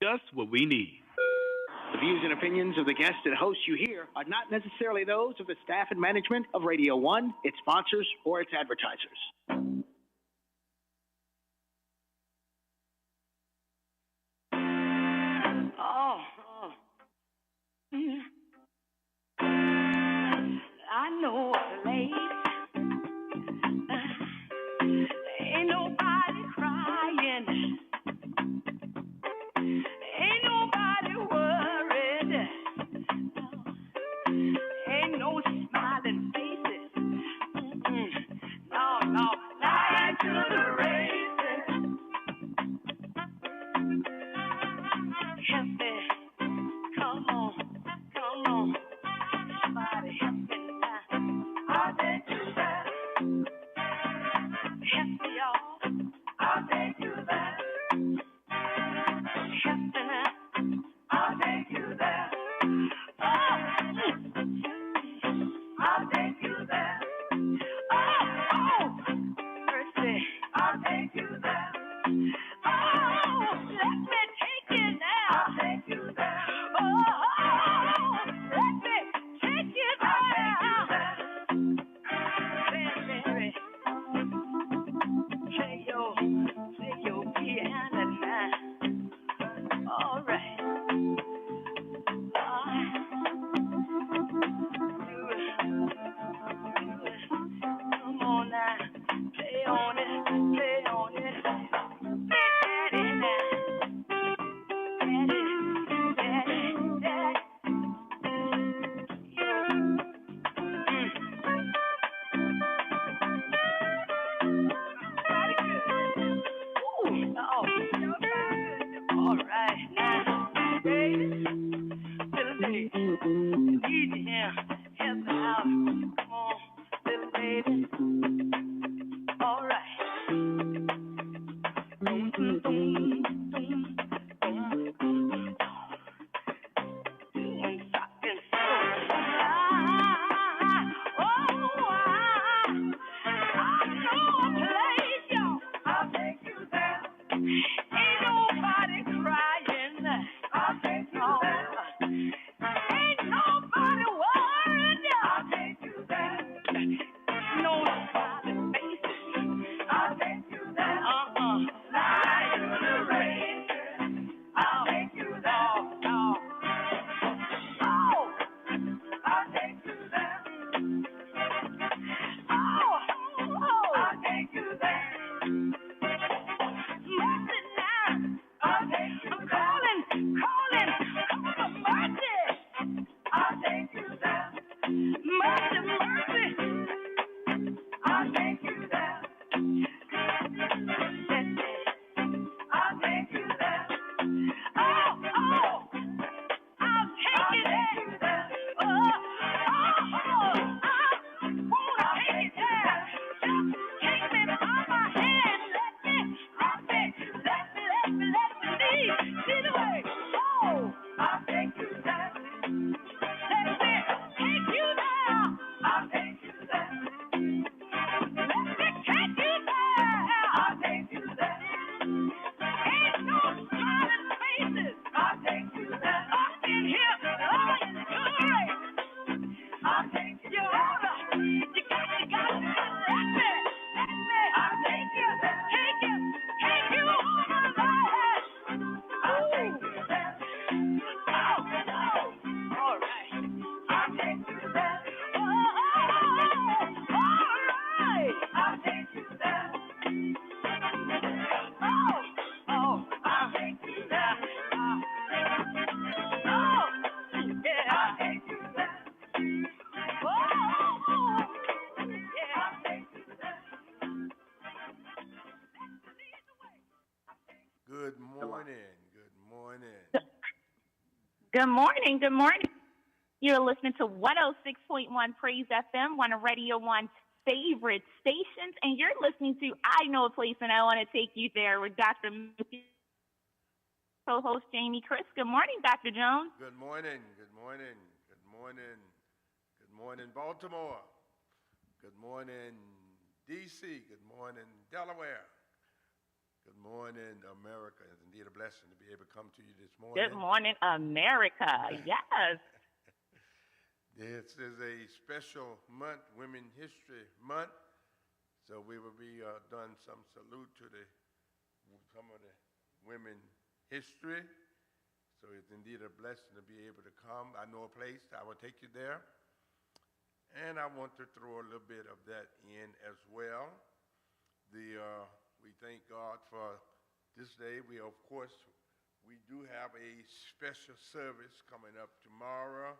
Just what we need. The views and opinions of the guests and hosts you hear are not necessarily those of the staff and management of Radio One, its sponsors, or its advertisers. I know a place. Ain't nobody crying. Ain't nobody worried. Ain't no smiling faces. No, no, lying to the races. Help me. Come on, come on. Somebody help me now. I'll take you there. Help me, y'all. I'll take you there. Help me now. I'll take you there. I'll take you there. Oh, mercy. I'll take you there. Oh, let me take you now. I'll take you there. Oh, let me take you there. Baby, play your piano now. All right. Come on now, play on it, play on it. Daddy now, daddy, daddy. All right now, baby, little baby, need you here, help me out. Come on, little baby. All right. Ain't nobody crying. I'll take you there. Ain't nobody worried. I'll take you there. No smiling faces. I'll take you there. Lie to the rain. I'll take you there. Oh, I'll take you there. Oh, I'll take you there. Mercy now. I'll take you there. Calling for mercy. I'll take you there. Mercy, mercy. I'll take you there. I'll take you there. Oh, I'll take you there. Oh, I wanna take you there. Just take me by my hand. Let me see the way. Oh, I'll take you there. Let me take you there. I'll take you there. Let me take you there. I'll take you there. Ain't no smiling faces. I'll take you there. Up in here, oh, it's good. I'll take you there. You got to let me. I'll take you there. Take you on the ride. I'll take you there. Oh, all right. I'll take you there. Oh, all right. I'll take you there. Oh, I'll take you there. Oh, yeah. I'll take you there. Oh, yeah. I'll take you there. Good morning. Good morning. Good morning. Good morning. You're listening to 106.1 Praise FM, one of Radio One's favorite stations, and you're listening to I Know a Place and I Want to Take You There with Dr.Matthew, co-host Jamie Chris. Good morning, Dr. Jones. Good morning. Good morning. Good morning. Good morning, Baltimore. Good morning, D.C. Good morning, Delaware. Good morning, America. It's indeed a blessing to be able to come to you this Good morning. morning, America. Yes. This is a special month, Women History Month. So we will be done some salute to some of the women history. So it's indeed a blessing to be able to come. I know a place, I will take you there. And I want to throw a little bit of that in as well. We thank God for this day. We do have a special service coming up tomorrow.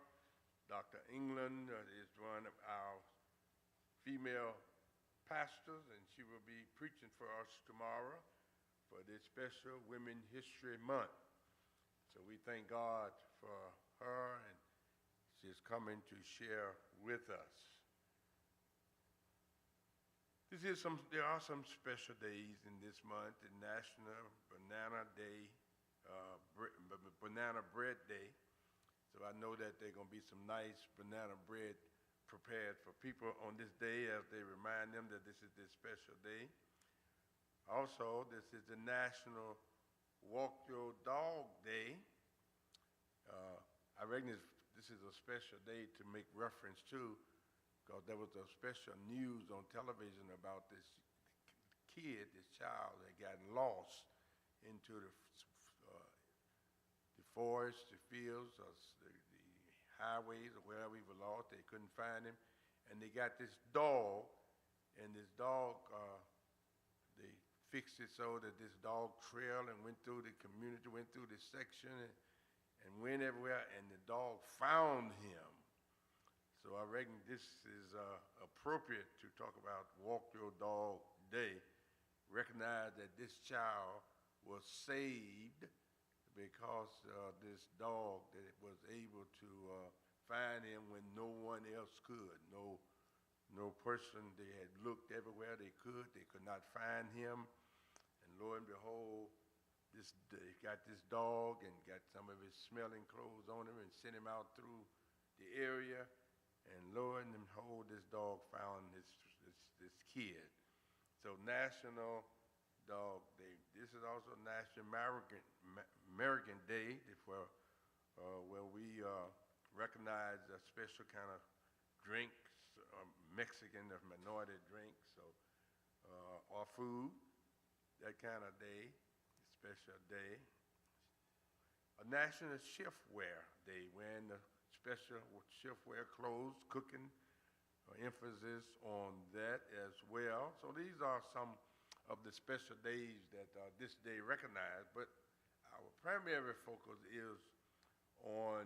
Dr. England is one of our female pastors, and she will be preaching for us tomorrow for this special Women History Month. So we thank God for her, and she's coming to share with us. There are some special days in this month. The National Banana Day, Banana Bread Day. So I know that there are going to be some nice banana bread prepared for people on this day as they remind them that this is their special day. Also, this is the National Walk Your Dog Day. I reckon this is a special day to make reference to, because there was a special news on television about this child that got lost into the forest, the fields, or the highways, or wherever he was lost. They couldn't find him. And they got this dog, and this dog, they fixed it so that this dog trailed and went through the community, went through the section, and went everywhere, and the dog found him. So I reckon this is appropriate to talk about Walk Your Dog Day. Recognize that this child was saved because this dog that was able to find him when no one else could. No person, they had looked everywhere they could not find him. And lo and behold, they got this dog and got some of his smelling clothes on him and sent him out through the area. And lo and behold, this dog found this kid. So National Dog Day. This is also National American Day where we recognize a special kind of drinks, Mexican or minority drinks, or food, that kind of day, special day. A National Shift Wear Day, wearing the special shift wear clothes, cooking, emphasis on that as well. So these are some of the special days that this day recognized, but our primary focus is on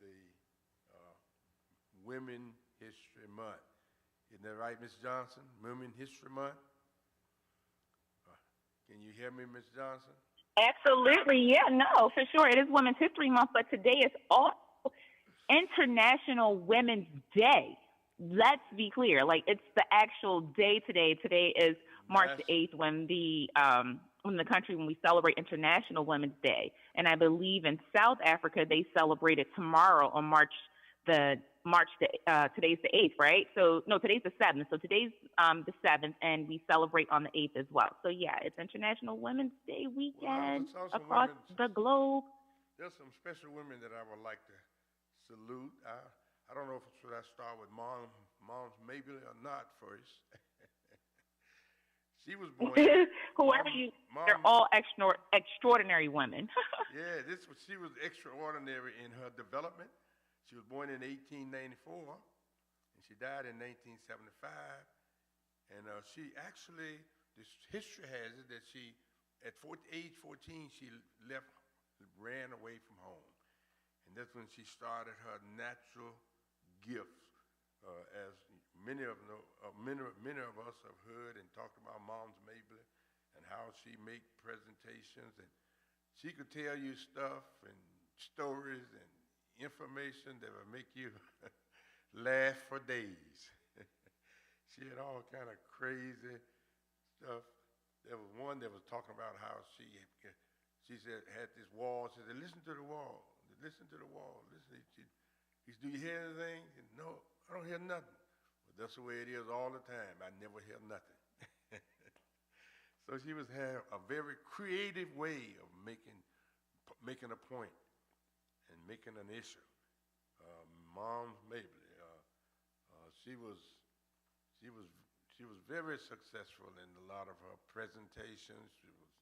the Women History Month. Isn't that right, Ms. Johnson? Women History Month? Can you hear me, Ms. Johnson? Absolutely. Yeah, no, for sure. It is Women's History Month, but today is also International Women's Day. Let's be clear. Like, it's the actual day today. Today is March the 8th when we celebrate International Women's Day. And I believe in South Africa, they celebrate it tomorrow on today's the 8th, right? So, no, today's the 7th. So today's the 7th, and we celebrate on the 8th as well. So, yeah, it's International Women's Day weekend across the globe. There's some special women that I would like to salute. I don't know should I start with Mom's Mabel or not first. She was born. They're all extraordinary women. Yeah, she was extraordinary in her development. She was born in 1894, and she died in 1975. And she actually, this history has it that she, at age 14, she ran away from home. And that's when she started her natural gifts, as many of us have heard and talked about Mom's Mabel and how she make presentations, and she could tell you stuff and stories and information that would make you laugh for days. She had all kind of crazy stuff. There was one that was talking about how she said had this wall. She said, "Listen to the wall. Listen to the wall. Listen." He said, "Do you hear anything?" And, "No, I don't hear nothing." But that's the way it is all the time. I never hear nothing. So she was had a very creative way of making a point and making an issue. Mom Mabley, she was she was she was very successful in a lot of her presentations. She was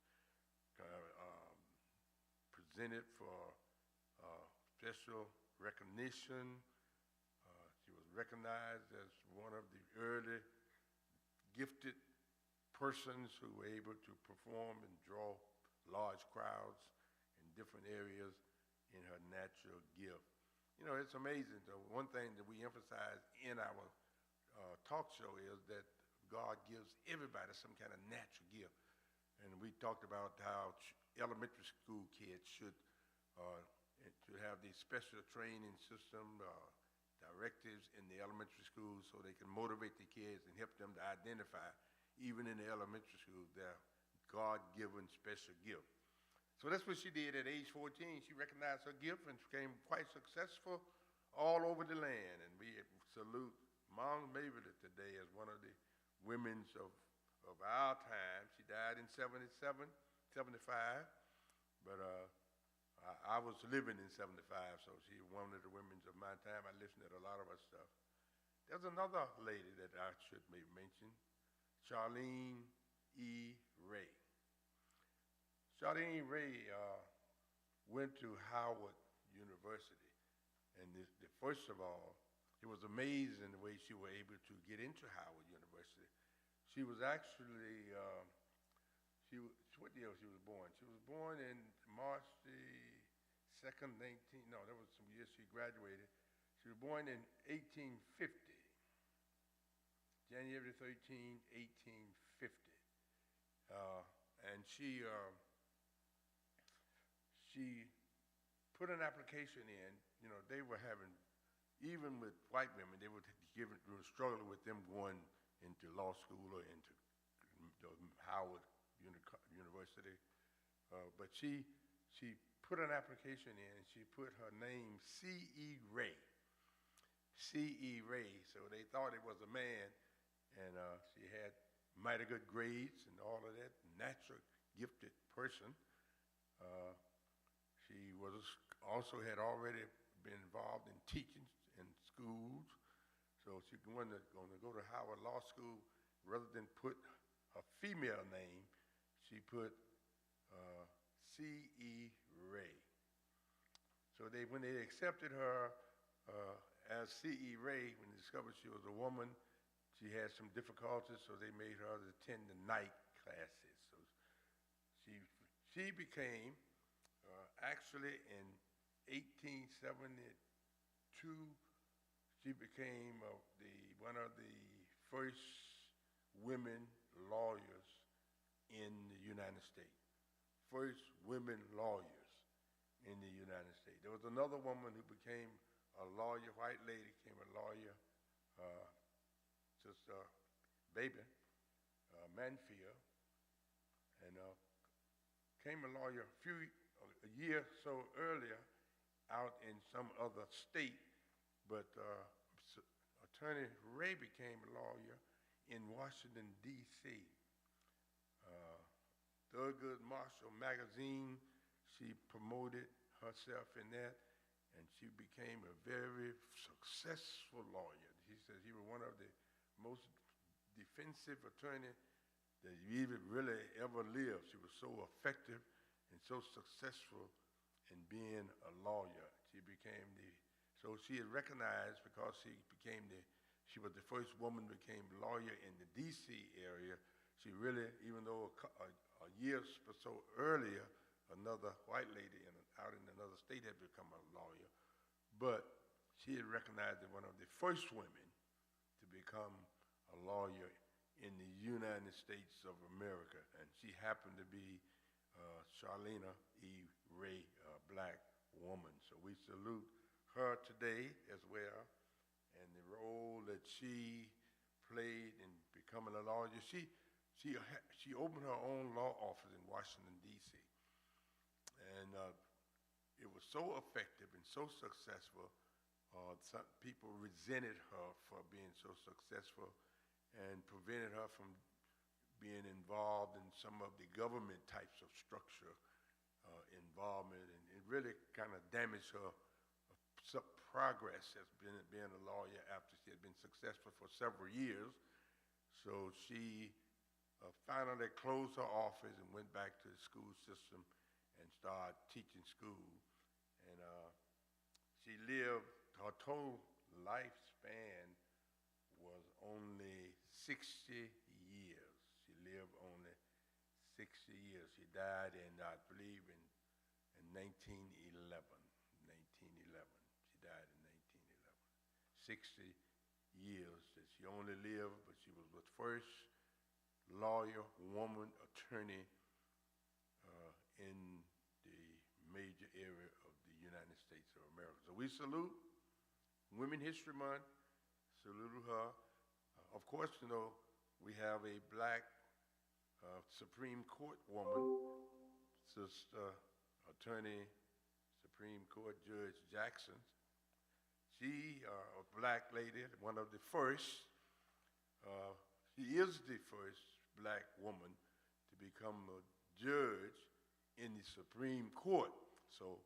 presented for special recognition. She was recognized as one of the early gifted persons who were able to perform and draw large crowds in different areas in her natural gift. You know, it's amazing. The one thing that we emphasize in our talk show is that God gives everybody some kind of natural gift. And we talked about how elementary school kids should have the special training system, directives in the elementary schools so they can motivate the kids and help them to identify, even in the elementary schools, their God-given special gift. So that's what she did at age 14. She recognized her gift and became quite successful all over the land. And we salute Mom Mabley today as one of the women of our time. She died in 75, but I was living in 75, so she's one of the women of my time. I listened to a lot of her stuff. There's another lady that I should maybe mention, Charlene E. Ray. Charlene Ray went to Howard University, and first of all, it was amazing the way she was able to get into Howard University. She was actually, what year she was born? She was born in March the 2nd, that was some years she graduated. She was born in 1850, January 13, 1850. And she put an application in. You know, they were having, even with white women, they were struggling with them going into law school or into Howard University. But she put an application in, and she put her name C.E. Ray. C.E. Ray. So they thought it was a man, and she had mighty good grades and all of that, natural gifted person. She also had already been involved in teaching in schools. So she wanted to go to Howard Law School. Rather than put a female name, she put C.E. Ray. So when they accepted her as C.E. Ray, when they discovered she was a woman, she had some difficulties, so they made her attend the night classes. So she became, actually in 1872, she became one of the first women lawyers in the United States. First women lawyers in the United States. There was another woman who became a lawyer, white lady, became a lawyer, Sister Baby Manfield, and became a lawyer a year or so earlier out in some other state, but Attorney Ray became a lawyer in Washington, D.C. Thurgood Marshall magazine, she promoted herself in that, and she became a very successful lawyer. She said she was one of the most defensive attorney that really ever lived. She was so effective and so successful in being a lawyer. She is recognized because she was the first woman who became lawyer in the D.C. area. She really, even though a year or so earlier, another white lady out in another state had become a lawyer, but she is recognized as one of the first women to become a lawyer in the United States of America, and she happened to be Charlene E. Ray, a black woman. So we salute her today as well, and the role that she played in becoming a lawyer. She opened her own law office in Washington, D.C., and it was so effective and so successful. Some people resented her for being so successful and prevented her from being involved in some of the government types of structure involvement, and it really kind of damaged her progress as being a lawyer after she had been successful for several years. So she finally closed her office and went back to the school system and started teaching school. And she lived, her total lifespan was only 60 years. She lived only 60 years. She died in, I believe, in 1911. 1911. She died in 1911. 60 years that she only lived, but she was the first lawyer, woman, attorney in the major area of the United States of America. So we salute Women History Month, salute her. Of course, you know, we have a black Supreme Court woman, Sister Attorney Supreme Court Judge Jackson. She, a black lady, one of the first, she is the first black woman to become a judge in the Supreme Court. So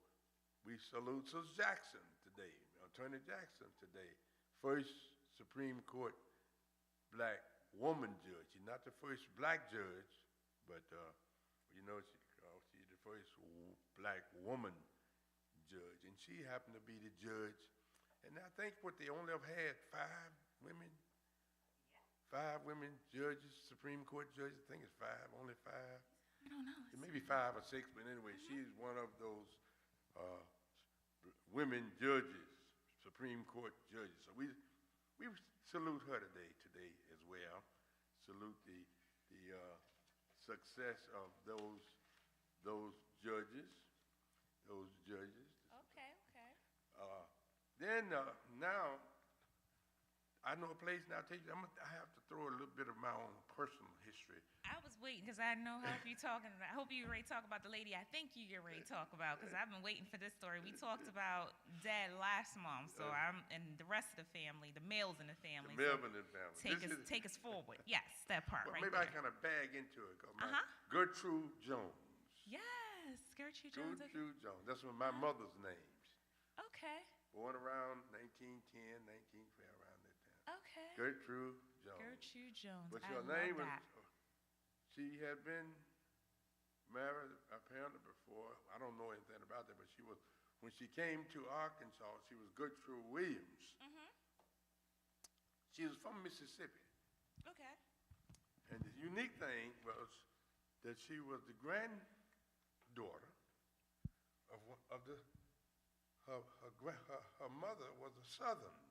we salute Sister Jackson today, Attorney Jackson today, first Supreme Court black woman judge. She's not the first black judge, but you know, she's the first black woman judge, and she happened to be the judge. And I think they only have had five women judges, Supreme Court judges. I think it's five, only five. I don't know. It may be 5 or 6, but anyway, she's one of those women judges, Supreme Court judges. So we salute her today as well. Salute the success of those judges. Okay. Then now, I know a place. Now, I have to throw a little bit of my own personal history. I was waiting because I know how you talking. I hope you ready to talk about the lady I think you get ready to talk about, because I've been waiting for this story. We talked about Dad last month, so I'm and the rest of the family, the males in the family. The males in the family. Take us forward. Yes, that part Well, right maybe there. I kind of bag into it. Gertrude Jones. Yes, Gertrude Jones. Gertrude Jones. That's one of my mother's names. Okay. Born around 1910, 1912, around that time. Okay. Gertrude Jones. Gertrude Jones. But I her love name was, that. she had been married apparently before. I don't know anything about that, but she was, when she came to Arkansas, she was Gertrude Williams. Mm-hmm. She was from Mississippi. Okay. And the unique thing was that she was the granddaughter of her mother was a Southern.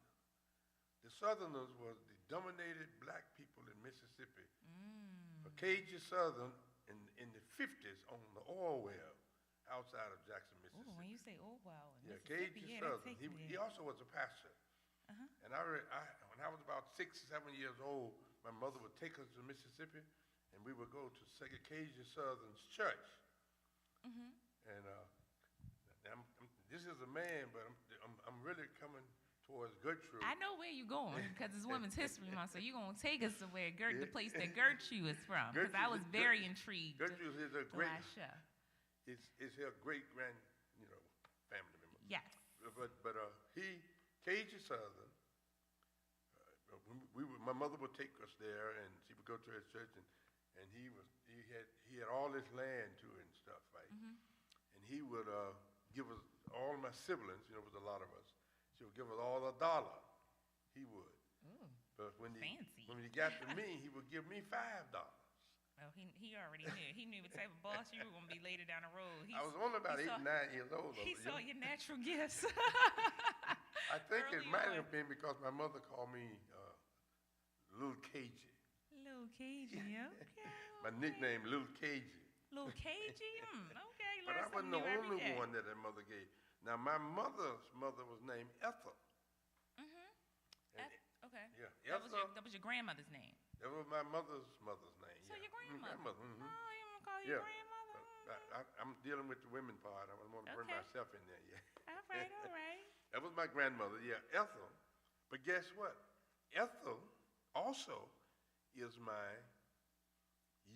The Southerners was the dominated black people in Mississippi. A Cajun Southern in the 50s on the oil well outside of Jackson, Mississippi. Oh, when you say oil well, in Cajun Mississippi, Southern. He also was a pastor. Uh-huh. And when I was about 6 or 7 years old, my mother would take us to Mississippi, and we would go to Cajun Southern's church. Mm-hmm. And this is a man, but I'm really coming towards Gertrude. I know where you're going because it's Women's History Month, so you're going to take us to where the place that Gertrude is from, because I was very intrigued. Gertrude is a great, Is her great grand, family member. Yes. But he, Cajun Southern, my mother would take us there, and she would go to his church, and he had all this land too and stuff, right? Mm-hmm. And he would give us, all my siblings, it was a lot of us, she would give us all $1. He would. Ooh, but when fancy. When he got to me, he would give me $5. Well, he already knew. He knew what type of boss you were going to be later down the road. I was only about 8 or 9 years old. He saw your natural gifts. I think it Early might on. have been because my mother called me Little Cajun. Little Cajun, okay. My nickname, Little Cajun. Little Cajun, okay. But I wasn't Learn something the new every only day. one that her mother gave. Now, my mother's mother was named Ethel. Mm-hmm. And Okay. Yeah, That was your grandmother's name. that was my mother's name. So yeah. your grandmother. Mhm. Oh, you want to call Yeah. your grandmother? I'm dealing with the women part. I don't want to bring Okay. myself in there yet. All right, all right. That was my grandmother, yeah, Ethel. But guess what? Ethel also is my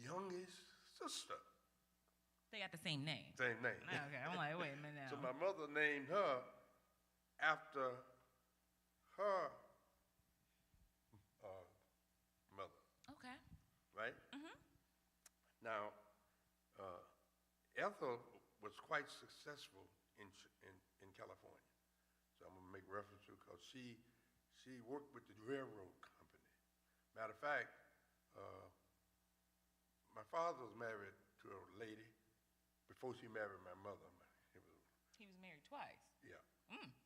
youngest sister. They got the same name. Same name. Okay, I'm like, wait a minute now. So my mother named her after her mother, Okay. right? Mhm. Now, Ethel was quite successful in California. So I'm gonna make reference to because she worked with the railroad company. Matter of fact, my father was married to a lady before she married my mother. He was married twice. Yeah,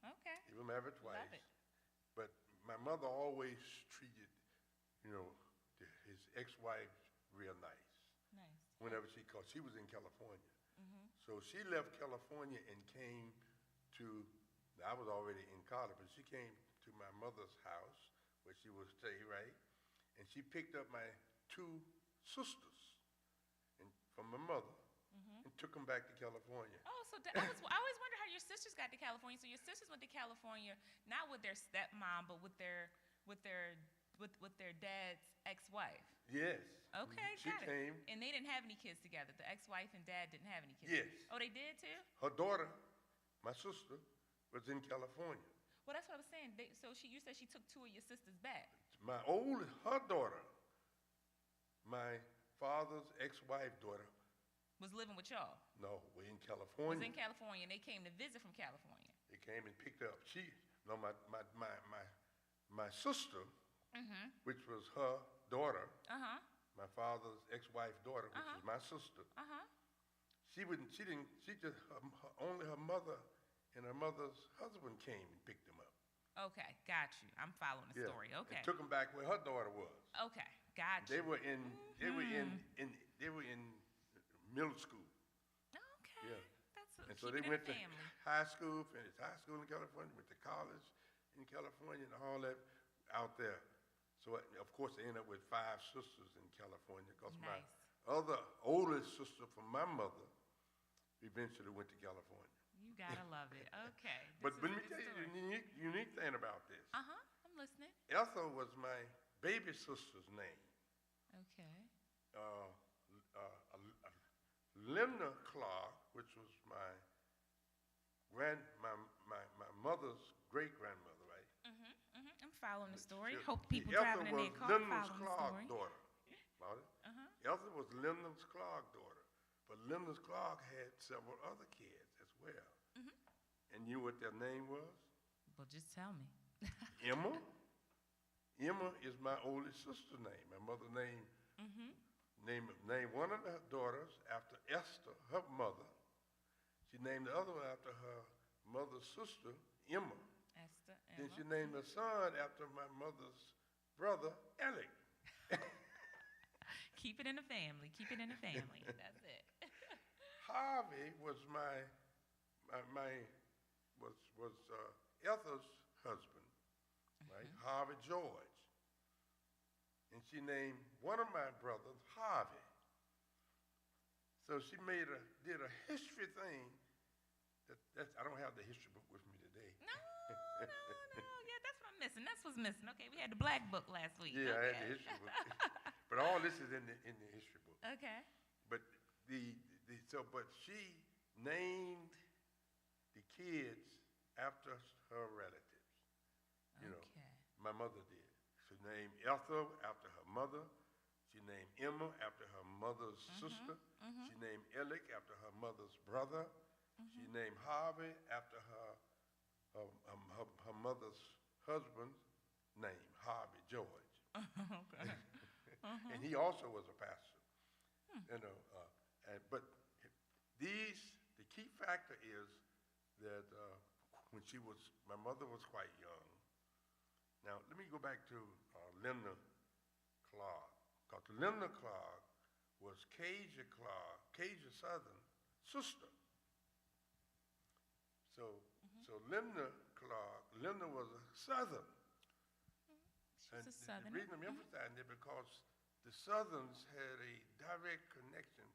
Okay. he was married twice. Love it. But my mother always treated, his ex-wife real nice. Nice. Whenever cause she was in California. So she left California and came to, I was already in college, but she came to my mother's house where she would stay, right? And she picked up my two sisters from my mother and took them back to California. Oh, so I always wonder how your sisters got to California. So your sisters went to California not with their stepmom, but with their dad's ex-wife. Yes. Okay, She got came. it. And they didn't have any kids together. The ex-wife and dad didn't have any kids. Yes. Oh, they did too? Her daughter, my sister, was in California. Well, that's what I was saying. You said she took two of your sisters back. Her daughter, my father's ex-wife daughter, Was living with y'all. no, we're in Was California. in California, and they came to visit from California. They came and picked her up. My sister, which was her daughter, my father's ex-wife daughter, which was my sister. Only her mother and her mother's husband came and picked them up. Okay, got you. I'm following the Yeah. story. Okay. And took them back where her daughter was. Okay, got you. They were in middle school. Okay. Yeah. That's And so keep they it in went the to family. high school, finished high school in California, went to college in California, and all that out there. So, of course, they ended up with 5 sisters in California because Nice. my other oldest sister from my mother eventually went to California. You gotta love it. Okay. But this let me is a tell good you story. the unique thing about this. I'm listening. Ethel was my baby sister's name. Okay. Linda Clark, which was my mother's great-grandmother, right? I'm following the story. She- Hope people Ethel driving in was their car Lyndon following the Clark's story. daughter. About it? Ethel was Lyndon Clark's daughter, but Lyndon Clark had several other kids as well. And you know what their name was? Well, just tell me. Emma. Emma is my oldest sister's name. My mother named one of her daughters after Esther, her mother. She named the other one after her mother's sister, Emma. Esther, Then Emma. she named her son after my mother's brother, Alec. Keep it in the family. Keep it in the family. That's it. Harvey was Ethel's husband, right? Harvey George. And she named one of my brothers Harvey. So she did a history thing. I don't have the history book with me today. No. Yeah, that's what I'm missing. That's what's missing. Okay, we had the black book last week. Yeah, okay. I had the history book. But all this is in the history book. Okay. But but she named the kids after her relatives. You know, Okay. my mother did. She named Ethel after her mother. She named Emma after her mother's sister. She named Alec after her mother's brother. She named Harvey after her mother's husband's name, Harvey George. Okay. And he also was a pastor. You know, but the key factor is that when my mother was quite young. Now, let me go back to Linda Clark, because Linda Clark was Casia Southern sister. So Linda was a Southern. She's a Southerner. The reason I'm emphasizing it because the Southerns had a direct connection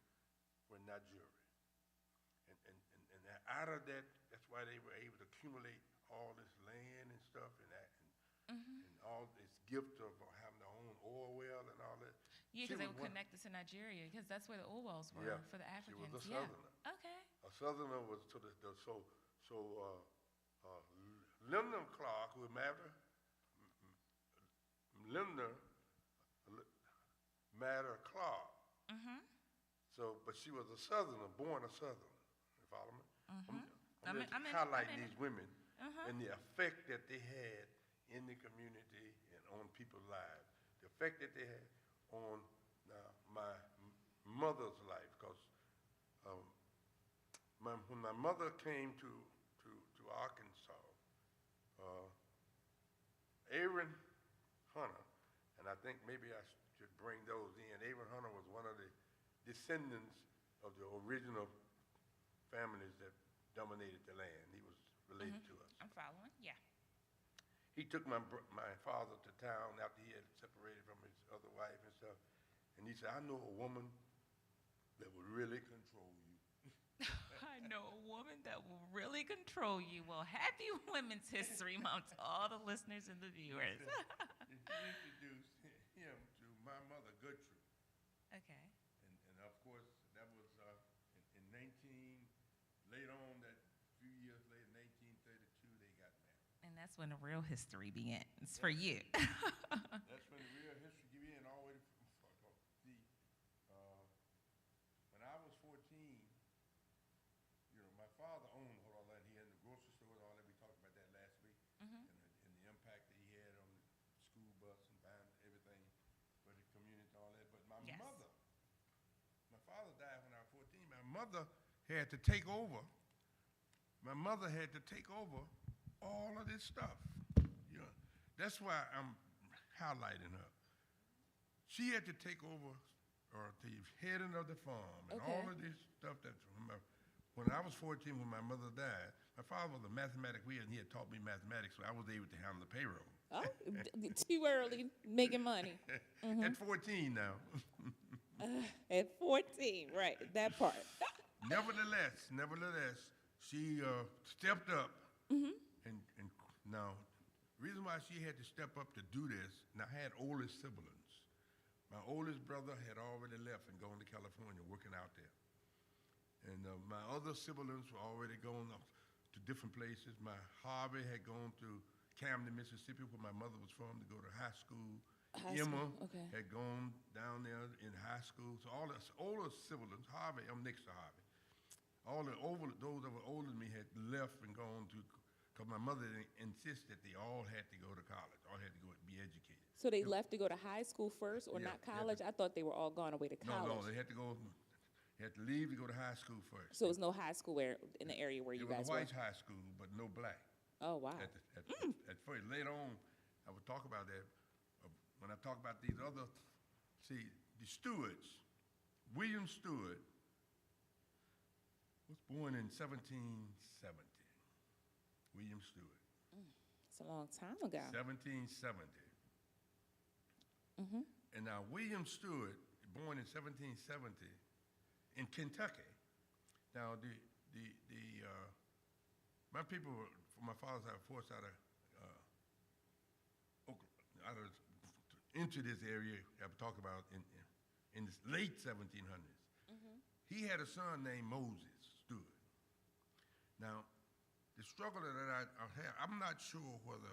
with Nigeria. And out of that, that's why they were able to accumulate all this land and stuff and all this gift of having their own oil well and all that. Yeah, She because they was were one- connected to Nigeria, because that's where the Owals were Yeah, for the she was Africans. a Yeah. Southerner. Okay. A Southerner was to Lyndon Clark, who married her, Lyndon married her Clark. Mm-hmm. So, but she was a Southerner, born a Southerner. You follow me? Mm-hmm. I'm I'm just in it, highlighting I'm in these it. women Uh-huh. and the effect that they had in the community and on people's lives. The effect that they had on my mother's life, because um, when my mother came to Arkansas, Aaron Hunter, and I think maybe I should bring those in. Aaron Hunter was one of the descendants of the original families that dominated the land. He was related to us. I'm following. Yeah. He took my father to town after he had separated from his other wife and stuff, and he said, "I know a woman that would really control you." I know a woman that will really control you. Well, happy Women's History Month to all the listeners and the viewers. He introduced him to my mother, Gertrude. Okay. And of course, that was in 19, later on, that few years later, 1932, they got married. And that's when the real history begins for you. That's when the real history began, all the way when I was 14, my father owned all that. He had the grocery store and all that. We talked about that last week. Mhm. And the impact that he had on the school bus and buying everything for the community and all that. But my Yes. mother, my father died when I was 14. My mother had to take over. My mother had to take over all of this stuff. That's why I'm highlighting her. She had to take over the heading of the farm and all of this stuff when I was 14, when my mother died, my father was a mathematics and he had taught me mathematics, so I was able to handle the payroll. Oh, too early, making money. At 14 now. At 14, right, that part. Nevertheless, she stepped up. And now, the reason why she had to step up to do this, and I had oldest siblings. My oldest brother had already left and gone to California, working out there. And my other siblings were already gone up to different places. My Harvey had gone to Camden, Mississippi, where my mother was from, to go to high school. Emma had gone down there in high school. So all the older siblings, Harvey, I'm next to Harvey. All those that were older than me had left and gone to, because my mother insisted that they all had to go to college, all had to go be educated. So they left to go to high school first, or Yeah, not they had college? to- I thought they were all gone away to college. No, they had to go. They had to leave to go to high school first. So it was no high school in the area where It you was guys a were? white high school, but no black. Oh, wow. At first, later on, I would talk about that. When I talk about these other, the Stewarts, William Stewart was born in 1770. William Stewart. It's a long time ago. 1770. And now William Stewart, born in 1770 in Kentucky. Now my people from my father's side, forced out of into this area I'm talking about in the late 1700s. He had a son named Moses Stewart. Now, the struggle that I had, I'm not sure whether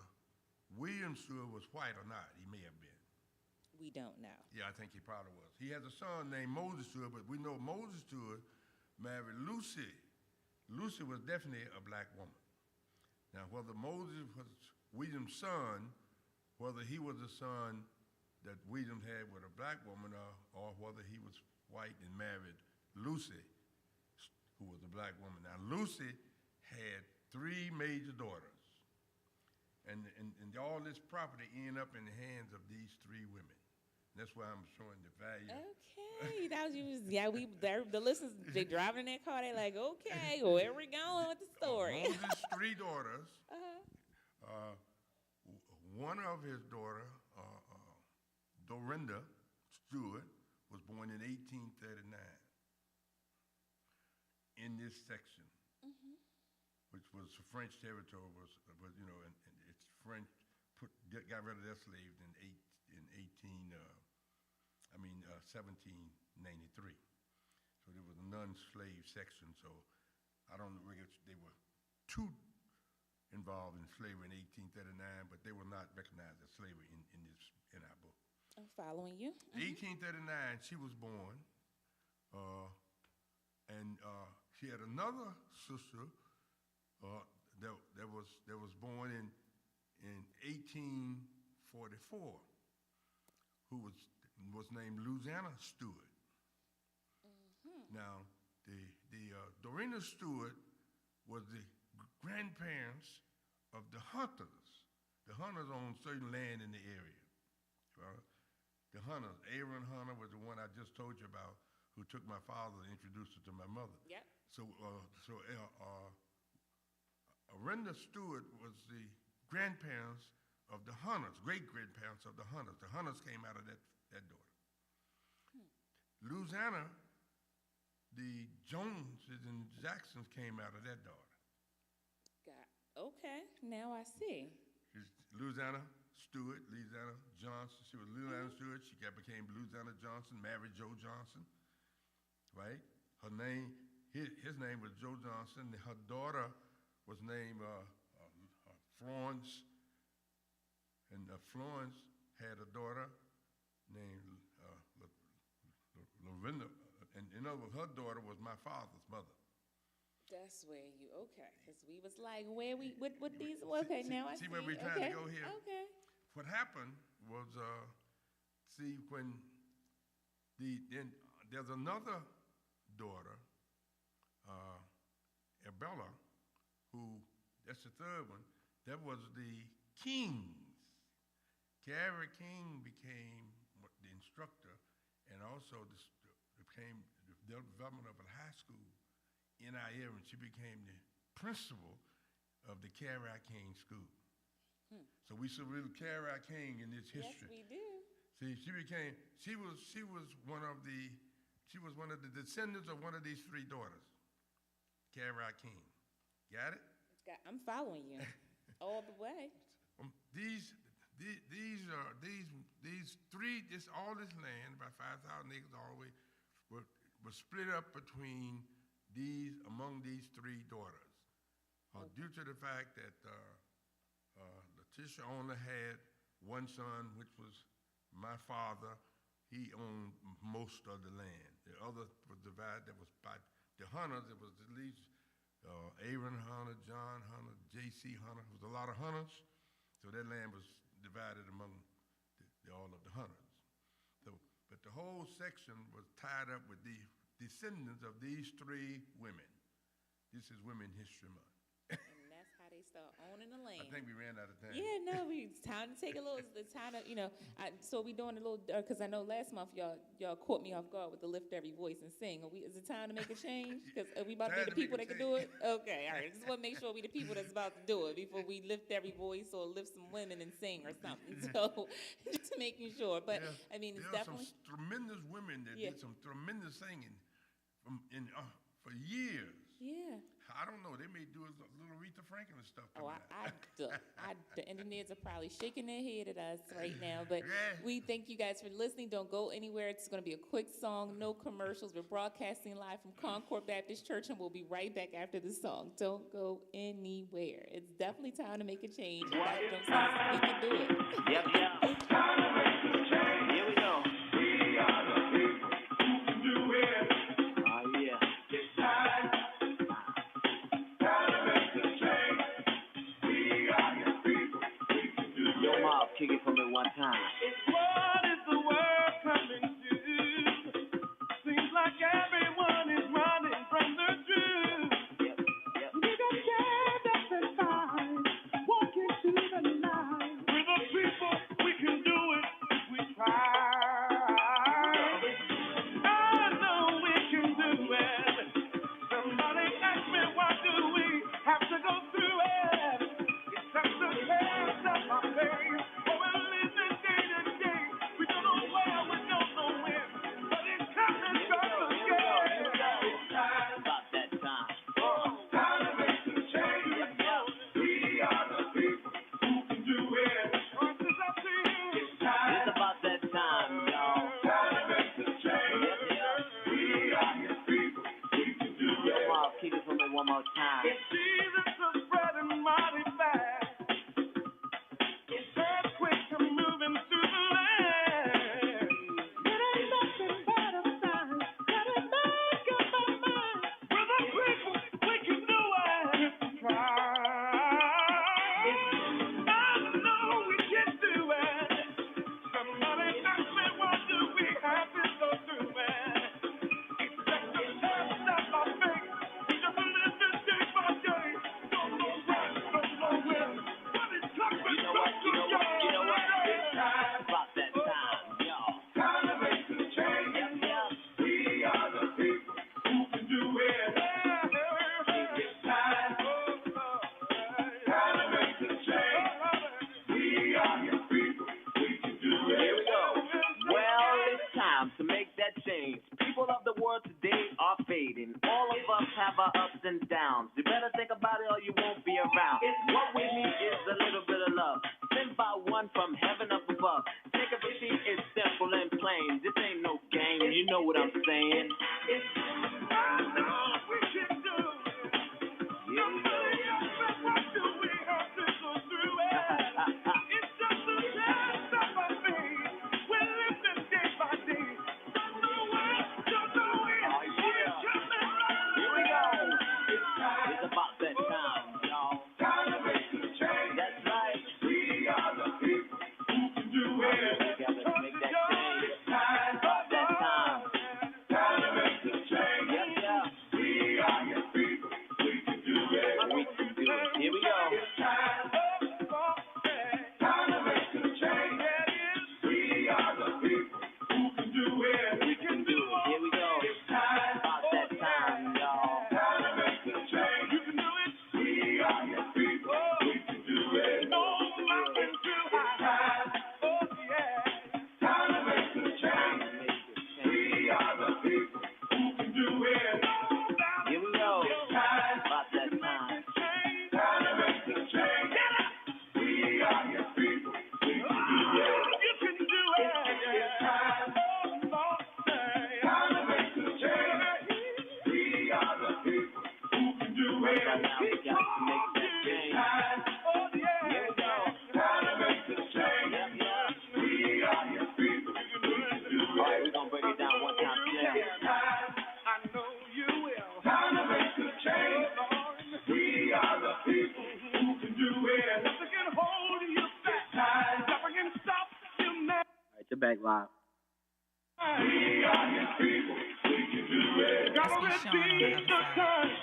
William Stewart was white or not. He may have been. We don't know. Yeah, I think he probably was. He has a son named Moses Stewart, but we know Moses Stewart married Lucy. Lucy was definitely a black woman. Now, whether Moses was William's son, whether he was the son that William had with a black woman, or whether he was white and married Lucy, who was a black woman. Now, Lucy had 3 major daughters, and all this property ended up in the hands of these 3 women. That's why I'm showing the value. Okay, that was the listeners, they driving in their car, they like, okay, where we going with the story? Moses' 3 daughters. One of his daughter, Dorinda Stewart, was born in 1839 in this section, which was French territory, and it's French got rid of their slaves in 1793. So there was a non-slave section. So I don't know if they were too involved in slavery in 1839, but they were not recognized as slavery in our book. I'm following you. 1839, she was born, and she had another sister that was born in 1844, who was named Louisiana Stewart. Now, the Dorena Stewart was the grandparents of the Hunters. The Hunters owned certain land in the area. The Hunters, Aaron Hunter was the one I just told you about, who took my father and introduced her to my mother. Yep. So Arenda Stewart was the grandparents of the Hunters, great-grandparents of the Hunters. The Hunters came out of that daughter. Louisiana, the Joneses and Jacksons came out of that daughter. Okay, now I see. Louisiana Stewart, Louisiana Johnson. She was Louisiana Stewart. She became Louisiana Johnson, married Joe Johnson, right? Her name, his name was Joe Johnson. Her daughter was named Florence, and Florence had a daughter named Lorinda, and in other words, her daughter was my father's mother. That's where you, okay, because we was like, what these, okay, now I see. See where we're trying to go here? Okay. What happened was, when then there's another daughter, Abella, that's the third one, that was the Kings. Carrie King became the instructor, and also became the development of a high school in our area, and she became the principal of the Carrie King School. So we salute Carrie King in this history. Yes, we do. See, she was one of the descendants of one of these three daughters, Carrie King. Got it? I'm following you all the way. All this land, about 5,000 acres all the way, was split up among these three daughters, due to the fact that Letitia only had one son, which was my father. He owned most of the land. The other was divided. That was by the Hunters. It was at least Aaron Hunter, John Hunter, J.C. Hunter. It was a lot of Hunters, so that land was divided among all of the Hunters. But the whole section was tied up with the descendants of these three women. This is Women History Month. And that's how they start owning the land. I think we ran out of time. Yeah, no, it's time to take a little, it's time to, so we doing a little, because I know last month y'all caught me off guard with the lift every voice and sing. Is it time to make a change? Because are we about to be the people that can do it? Okay, all right. Just want to make sure we the people that's about to do it before we lift every voice or lift some women and sing or something. So just making sure. But, yeah, I mean, it's there definitely. There are some tremendous women that did some tremendous singing for years. Yeah. I don't know. They may do a little Aretha Franklin and stuff. The engineers are probably shaking their head at us right now. But we thank you guys for listening. Don't go anywhere. It's going to be a quick song, no commercials. We're broadcasting live from Concord Baptist Church, and we'll be right back after the song. Don't go anywhere. It's definitely time to make a change. We can do it. Yep. Here we go. We are the people who can do it. Oh, yeah. It's time. Kick it from it one time. What is the world coming to? Seems like everyone is running from the truth. Yep. We got scared at the time, walking through the night. We're the people, we can do know what I'm saying. Back live. Must be Sean on the other side.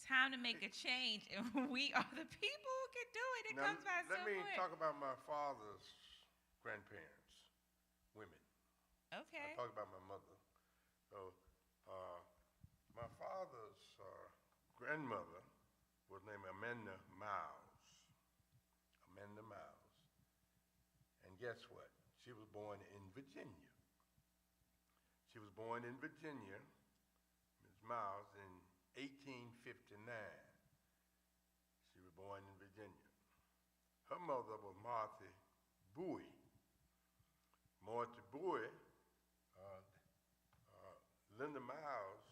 Time to make a change, and we are the people who can do it. It comes by so quick. Let me talk about my father's grandparents, women. Okay. I talk about my mother. So, my father's grandmother was named Amanda Miles. Amanda Miles. And guess what? She was born in Virginia. She was born in Virginia, Ms. Miles, in 1859. She was born in Virginia. Her mother was Martha Bowie. Martha Bowie, Linda Miles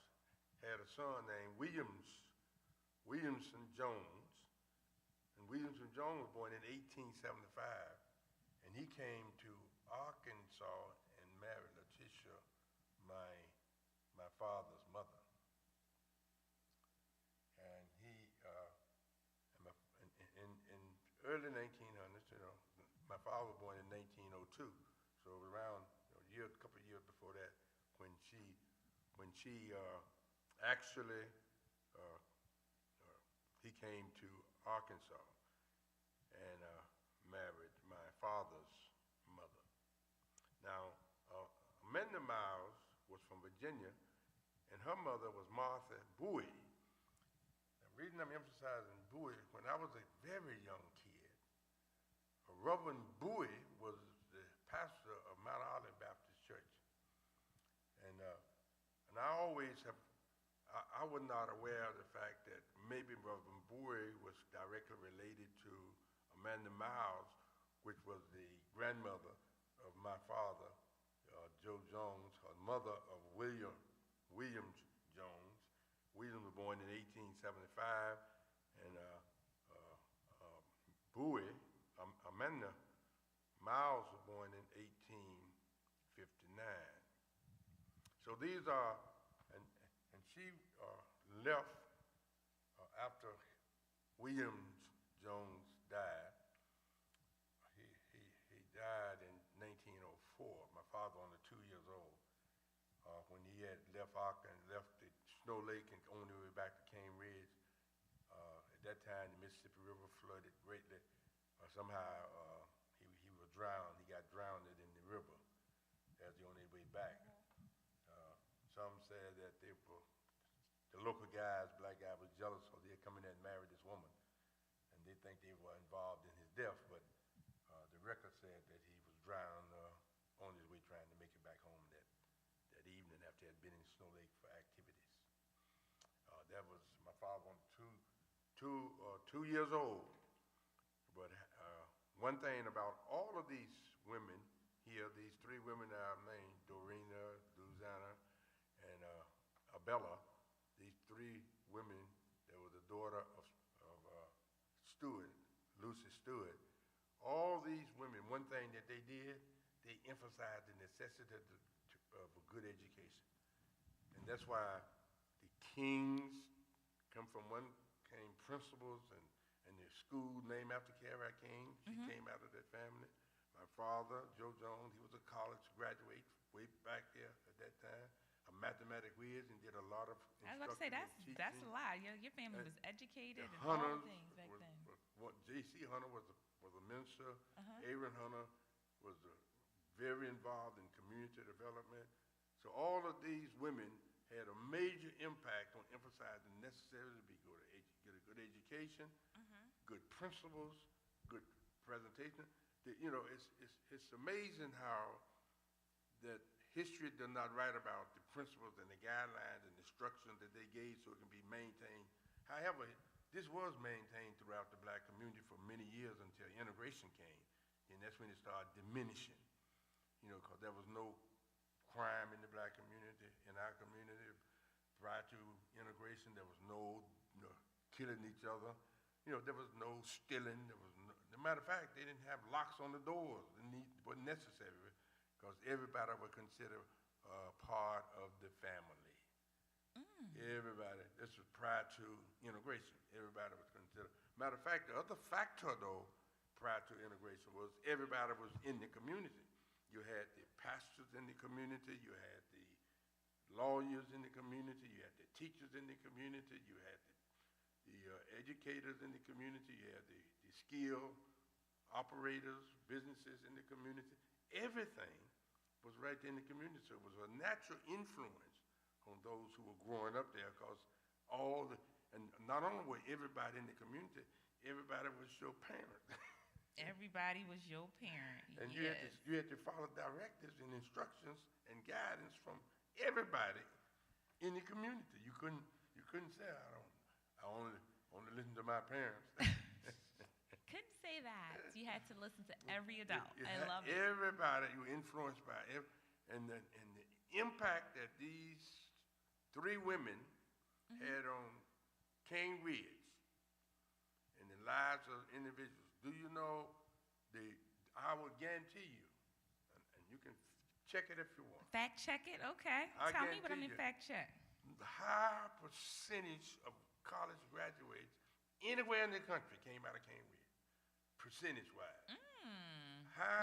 had a son named Williamson Jones. And Williamson Jones was born in 1875. And he came to Arkansas and married Letitia, my father's mother. And he, in early 1900s, my father was born in 1902, so it was around a couple of years before that when she actually he came to Arkansas and married my father's mother. Now, Amanda Miles was from Virginia, and her mother was Martha Bowie. The reason I'm emphasizing Bowie, when I was a very young kid, Reverend Bowie was the pastor of Mount Olive Baptist Church. And I always have, I was not aware of the fact that maybe Reverend Bowie was directly related to Amanda Miles, which was the grandmother of my father, Joe Jones, her mother of Williams Jones. Williams was born in 1875, and Bowie, Amanda Miles was born in 1859. So these are, and she left after Williams Jones died. He died in 1904. My father only 2 years old when he had left Arkansas, left the Snow Lake and on the way back to Cane Ridge. At that time the Mississippi River flooded greatly. Somehow he was drowned. He got drowned in the river. That's the only way back. Some said that the local guys, black guy, was jealous because they had come in there and married this woman, and they think they were involved in his death. But the record said that he was drowned on his way trying to make it back home that evening after he had been in Snow Lake for activities. That was my father was 2 years old. But one thing about all of these women here, these three women that I've named, Dorina, Luzanna, and Abella, these three women that were the daughter of Stewart, Lucy Stewart, all these women, one thing that they did, they emphasized the necessity of a good education. And that's why the Kings came principals and the school named after Carrie King. She came out of that family. My father, Joe Jones, he was a college graduate way back there at that time. A mathematic whiz and did a lot of instruction. I was about to say, that's a lot. Your family was educated and Hunters all things back then. J.C. Hunter was a minister. Aaron Hunter was very involved in community development. So all of these women had a major impact on emphasizing the necessity to get a good education, good principles, good presentation. It's amazing how that history does not write about the principles and the guidelines and instructions that they gave so it can be maintained. However, this was maintained throughout the black community for many years until integration came, and that's when it started diminishing. Because there was no crime in the black community, in our community. Prior to integration, there was no killing each other. There was no stealing. As a matter of fact, they didn't have locks on the doors. It wasn't necessary because everybody was considered part of the family. Everybody. This was prior to integration. Everybody was considered. Matter of fact, the other factor, though, prior to integration was everybody was in the community. You had the pastors in the community. You had the lawyers in the community. You had the teachers in the community. You had the educators in the community. You had the skilled operators, businesses in the community. Everything was right there in the community. So it was a natural influence on those who were growing up there because and not only were everybody in the community, everybody was your parent. Everybody was your parent. And yes. you had to follow directives and instructions and guidance from everybody in the community. You couldn't say I only listen to my parents. Couldn't say that. You had to listen to every adult. I love it. Everybody you were influenced by and the impact that these three women had on King Ridge and the lives of individuals. Do you know I will guarantee you, and you can check it if you want. Fact check it? Okay. Tell me what I'm in fact check. The high percentage of college graduates anywhere in the country came out of King Ridge, percentage-wise.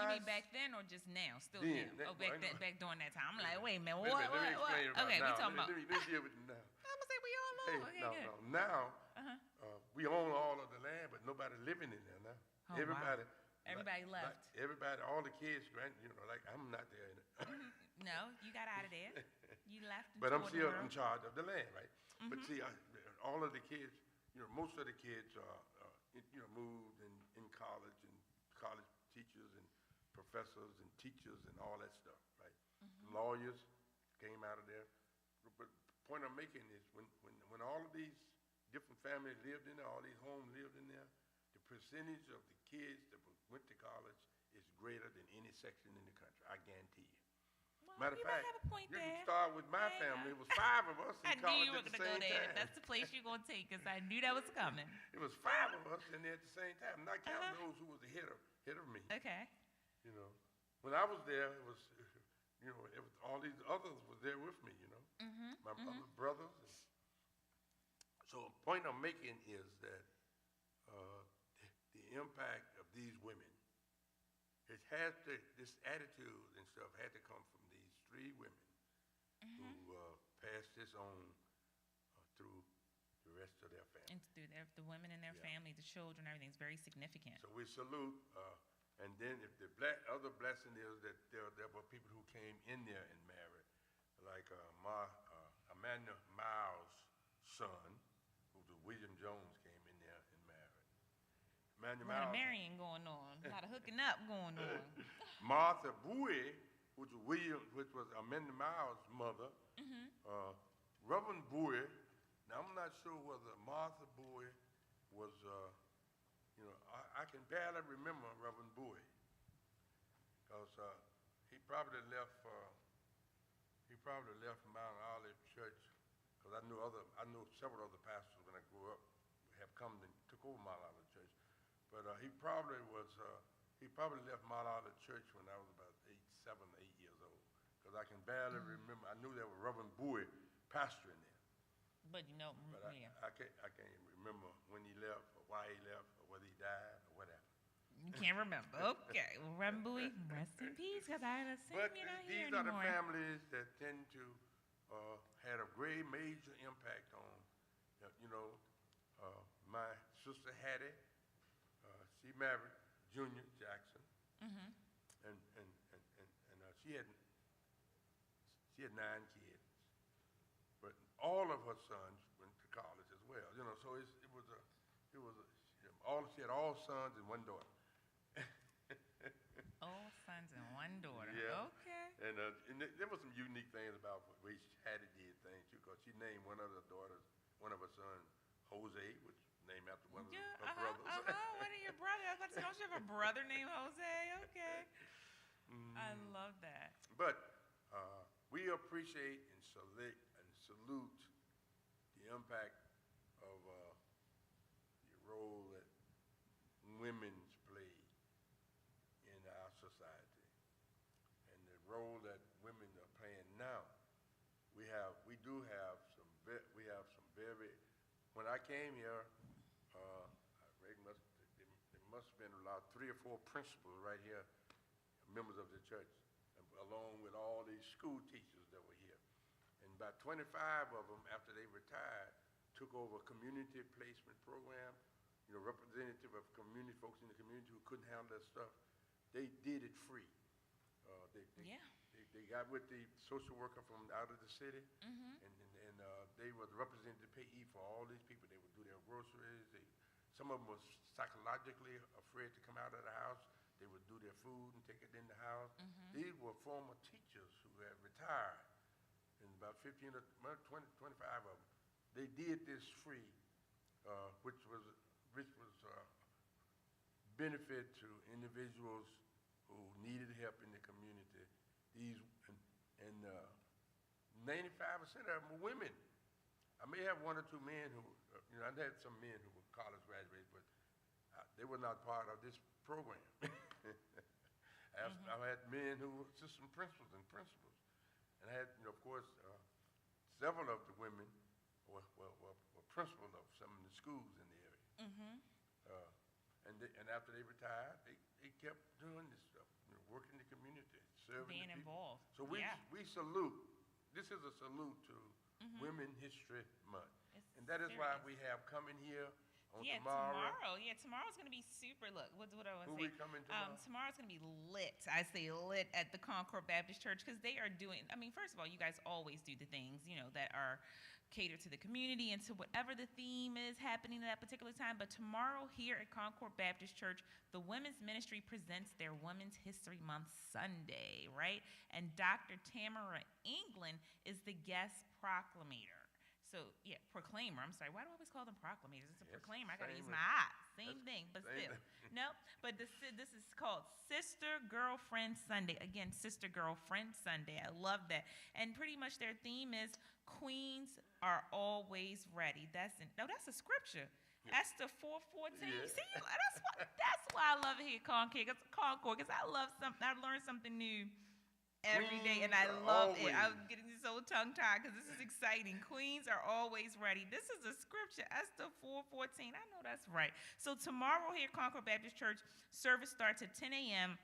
You mean back then or just now? Still then, now? Back during that time. I'm like, wait a minute, what? What? Okay, we talking about. Let me deal with it now. I'm gonna say we all know. Okay, good. Now, we own all of the land, but nobody living in there now. Oh, everybody. Wow. Everybody left. Everybody, all the kids, like I'm not there in it. No, you got out of there. You left. But I'm still in charge of the land, right? But see, all of the kids, most of the kids moved in college and college teachers and professors and teachers and all that stuff, right? Lawyers came out of there. But the point I'm making is when all of these different families lived in there, all these homes lived in there, the percentage of the kids that went to college is greater than any section in the country. I guarantee you. Well, Matter of fact, have a point you there. can start with my family. It was 5 of us in college at the same time. I knew you were going to go there. That's the place you're going to take us. I knew that was coming. It was 5 of us in there at the same time, not counting those who was ahead of me. Okay. When I was there, it was all these others was there with me, my other brothers. So the point I'm making is that the impact of these women, this attitude and stuff had to come from these 3 women who passed this on through the rest of their family. And through the women and their Yeah. family, the children, everything's very significant. So we salute, and then if the other blessing is that there were people who came in there and married, like Amanda Miles' son, who's William Jones, came in there and married. Amanda A lot of Miles, marrying going on, a lot of hooking up going on. Martha Bowie, which was Amanda Miles' mother, Reverend Bowie. Now I'm not sure whether Martha Bowie was, I can barely remember Reverend Bowie, because he probably left Mount Olive Church, because I knew several other pastors when I grew up have come and took over Mount Olive Church, but he probably left Mount Olive Church when I was about 7 or 8 years old, because I can barely remember. I knew there was Reverend Bowie pastoring there. But But yeah. I can't remember when he left, or why he left, or whether he died, or whatever. You can't remember. Okay. Well, Reverend Bowie, rest in peace, because I assume But you're not these here are the anymore. families that tend to had a great major impact on, my sister Hattie. She married Junior Jackson, and she had 9 kids, but all of her sons went to college as well. So she had all sons and one daughter. All sons and one daughter. Yeah. Okay. And there were some unique things about the way Hattie did things too, because she named one of her sons, Jose, which is named after one of her brothers. One of your brothers. I was about to say, don't you have a brother named Jose? Okay. I love that. But we appreciate and salute the impact of the role that women's play in our society, and the role that women are playing now. We do have some very. When I came here, there must have been about 3 or 4 principals right here, members of the church, along with all these school teachers that were here. And about 25 of them, after they retired, took over a community placement program, representative of community folks in the community who couldn't handle that stuff. They did it free. They got with the social worker from out of the city, and they were the representative payee for all these people. They would do their groceries. Some of them were psychologically afraid to come out of the house. They would do their food and take it in the house. These were former teachers who had retired, and about 15 or 20, 25 of them. They did this free, which was benefit to individuals who needed help in the community. 95% of them were women. I may have 1 or 2 men who, I've had some men who were college graduates, but they were not part of this program. I've had men who were assistant principals, and I had, of course, several of the women were principals of some of the schools in the area. And after they retired, they kept doing this stuff, working in the community, serving Being the people. involved. So we salute. This is a salute to Women History Month. And that is why we have coming here on tomorrow. Tomorrow's going to be super. Look, what I want to Who say. we coming tomorrow? Tomorrow's going to be lit. I say lit at the Concord Baptist Church, because they are doing, first of all, you guys always do the things, that are catered to the community and to whatever the theme is happening at that particular time. But tomorrow here at Concord Baptist Church, the women's ministry presents their Women's History Month Sunday, right? And Dr. Tamara England is the guest proclamator. So, proclaimer. I'm sorry. Why do I always call them proclamators? It's a proclaimer. I got to use my eyes. Same thing, but still. No, but this is called Sister Girlfriend Sunday. Again, Sister Girlfriend Sunday. I love that. And pretty much their theme is Queens are always ready. That's a scripture. Esther 4:14. Yeah. See, that's why I love it here at Concord, because I learn something new every day, and I love it. I'm getting so tongue-tied because this is exciting. Queens are always ready. This is a scripture, Esther 4:14. I know that's right. So tomorrow here at Concord Baptist Church, service starts at 10 a.m.,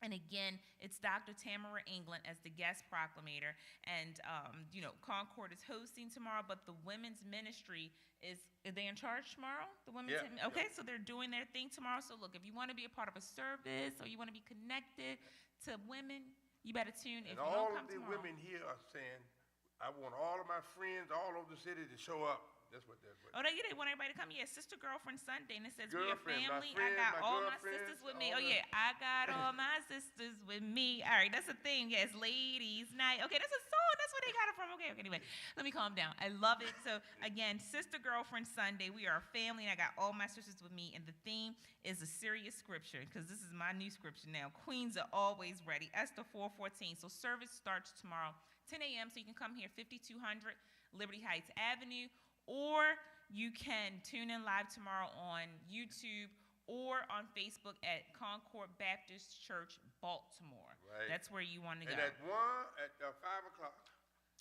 And again, it's Dr. Tamara England as the guest proclamator. And, Concord is hosting tomorrow, but the women's ministry are they in charge tomorrow? The women's, okay, so they're doing their thing tomorrow. So look, if you want to be a part of a service or you want to be connected to women, you better tune in. And all of the women here are saying, I want all of my friends all over the city to show up. That's what they're doing. Oh, no, you didn't want everybody to come. Yeah, Sister Girlfriend Sunday, and it says, we are Girlfriend, family. I got all my sisters with me. Oh, yeah, I got all my sisters with me. All right, that's a thing. Yes, ladies' night. Okay, that's a song. That's where they got it from. Okay, anyway, let me calm down. I love it. So, again, Sister Girlfriend Sunday. We are a family, and I got all my sisters with me. And the theme is a serious scripture, because this is my new scripture now. Queens are always ready. Esther 4:14. So, service starts tomorrow, 10 a.m., so you can come here, 5200 Liberty Heights Avenue. Or you can tune in live tomorrow on YouTube or on Facebook at Concord Baptist Church, Baltimore. Right. That's where you want to go. And at 5 o'clock.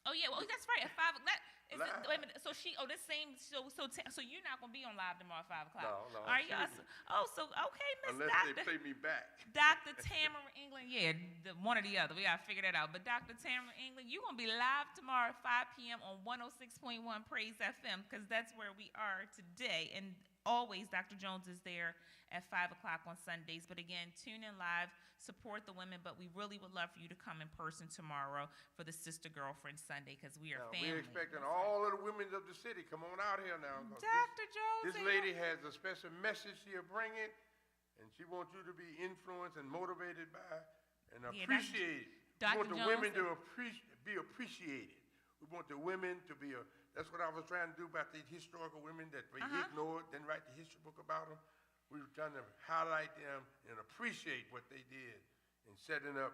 Oh, yeah, well, that's right, at 5 o'clock. Wait a minute, so so you're not going to be on live tomorrow at 5 o'clock? No. Are you? Okay, Miss Unless Doctor. they play me back. Dr. Tamara England, one or the other. We got to figure that out. But Dr. Tamara England, you're going to be live tomorrow at 5 p.m. on 106.1 Praise FM, because that's where we are today. And always, Dr. Jones is there at 5 o'clock on Sundays. But again, tune in live, support the women, but we really would love for you to come in person tomorrow for the Sister Girlfriend Sunday, because we are family. We're expecting all of the women of the city. Come on out here now. Dr. Jones. This lady has a special message she'll bring it, and she wants you to be influenced and motivated by and appreciated. We want the women to be appreciated. We want the women to be that's what I was trying to do about these historical women that we ignored, didn't write the history book about them. We were trying to highlight them and appreciate what they did in setting up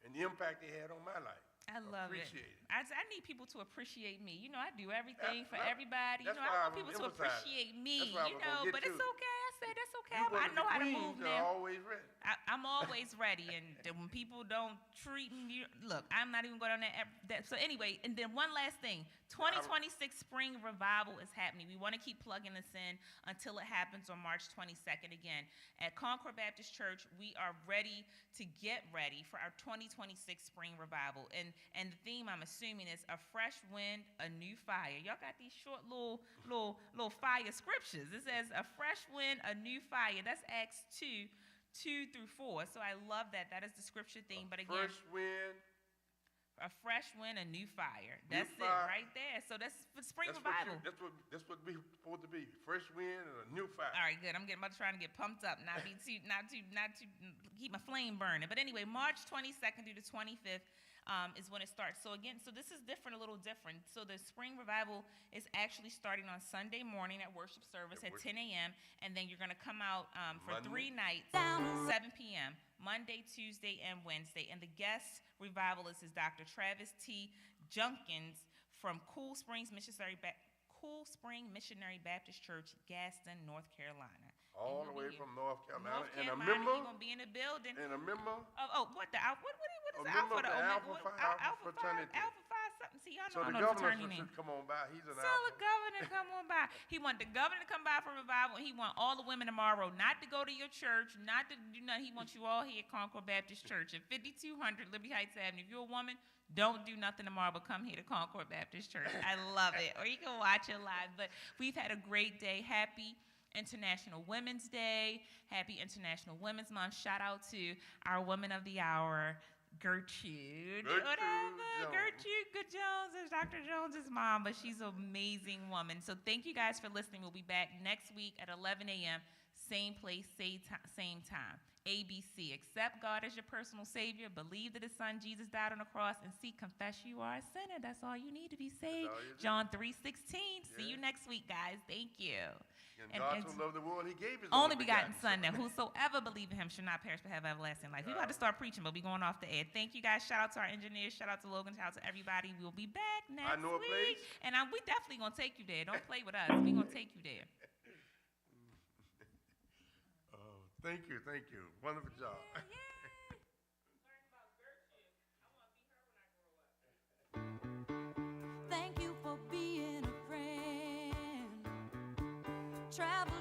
and the impact they had on my life. I love it. Appreciate it. I need people to appreciate me. I do everything for everybody. I want people to appreciate me, but it's okay. I said that's okay. I know how to move now. Always ready. I'm always ready, and when people don't treat me, look, I'm not even going on that. So anyway, and then one last thing, 2026 Spring Revival is happening. We want to keep plugging this in until it happens on March 22nd again. At Concord Baptist Church, we are ready to get ready for our 2026 Spring Revival. And the theme, I'm assuming, is a fresh wind, a new fire. Y'all got these short little fire scriptures. It says a fresh wind, a new fire. That's Acts 2:2-4. So I love that. That is the scripture theme. But again, a fresh wind, a new fire. That's it right there. So that's for Spring Revival. That's what we're supposed to be. Fresh wind and a new fire. All right, good. I'm trying to get pumped up, not to keep my flame burning. But anyway, March 22nd through the 25th. Is when it starts. So again, this is different, a little different. So the Spring Revival is actually starting on Sunday morning at worship service at 10 a.m. And then you're going to come out for 3 nights, 7 p.m., Monday, Tuesday, and Wednesday. And the guest revivalist is Dr. Travis T. Junkins from Cool Spring Missionary Baptist Church, Gaston, North Carolina. All the way from North Carolina. And a member? He's going to be in the building. And a member? What is the Alpha? Alpha fraternity. Alpha Phi something. See, y'all So know the the governor fraternity name. should come on by. He's an So Alpha. the governor come on by. He want the governor to come by for revival, and he want all the women tomorrow not to go to your church, not to do nothing. He wants you all here at Concord Baptist Church at 5200 Liberty Heights Avenue. If you're a woman, don't do nothing tomorrow, but come here to Concord Baptist Church. I love it. Or you can watch it live. But we've had a great day. Happy International Women's Day. Happy International Women's Month. Shout out to our woman of the hour, Gertrude Jones is Dr. Jones's mom, but she's an amazing woman. So thank you guys for listening. We'll be back next week at 11 a.m., same place, same time. ABC, accept God as your personal Savior, believe that His Son Jesus died on the cross, and confess you are a sinner. That's all you need to be saved. John 3:16. See you next week, guys. Thank you. And God so loved the world, He gave His only begotten Son. Now, whosoever believe in Him should not perish but have everlasting life. We're about to start preaching, but we're going off the air. Thank you, guys. Shout out to our engineers. Shout out to Logan. Shout out to everybody. We'll be back next week. And we definitely going to take you there. Don't play with us. We're going to take you there. Thank you. Wonderful job. Yeah. Learn about Gertrude. I want to be her when I grow up. Thank you for being a friend. Travel